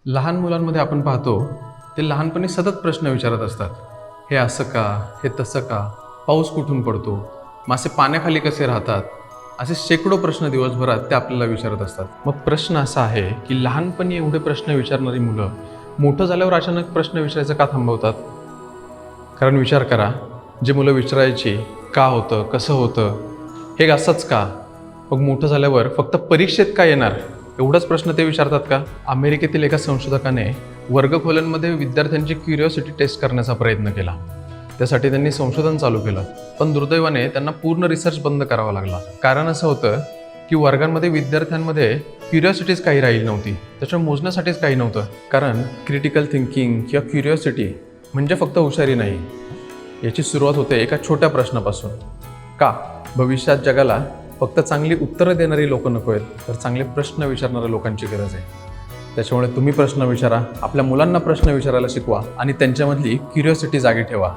लहान मुलांमध्ये आपण पाहतो ते लहानपणी सतत प्रश्न विचारत असतात. हे असं का, हे तसं का, पाऊस कुठून पडतो, मासे पाण्याखाली कसे राहतात, असे शेकडो प्रश्न दिवसभरात ते आपल्याला विचारत असतात. मग प्रश्न असा आहे की लहानपणी एवढे प्रश्न विचारणारी मुलं मोठं झाल्यावर अचानक प्रश्न विचारायचं का थांबवतात? कारण विचार करा, जे मुलं विचारायची का होतं, कसं होतं, हे असंच का, मग मोठं झाल्यावर फक्त परीक्षेत का येणार, एवढाच प्रश्न ते विचारतात का? अमेरिकेतील एका संशोधकाने वर्गखोल्यांमध्ये विद्यार्थ्यांची क्युरिओसिटी टेस्ट करण्याचा प्रयत्न केला. त्यासाठी त्यांनी संशोधन चालू केलं, पण दुर्दैवाने त्यांना पूर्ण रिसर्च बंद करावा लागला. कारण असं होतं की वर्गांमध्ये विद्यार्थ्यांमध्ये क्युरिओसिटीच काही राहिली नव्हती, त्याच्यामुळे मोजण्यासाठीच काही नव्हतं. कारण क्रिटिकल थिंकिंग किंवा क्युरिओसिटी म्हणजे फक्त हुशारी नाही. याची सुरुवात होते एका छोट्या प्रश्नापासून. का भविष्यात जगाला फक्त चांगली उत्तरं देणारी लोक नको आहेत, तर चांगले प्रश्न विचारणाऱ्या लोकांची गरज आहे. त्याच्यामुळे तुम्ही प्रश्न विचारा, आपल्या मुलांना प्रश्न विचारायला शिकवा आणि त्यांच्यामधली क्युरिओसिटी जागी ठेवा.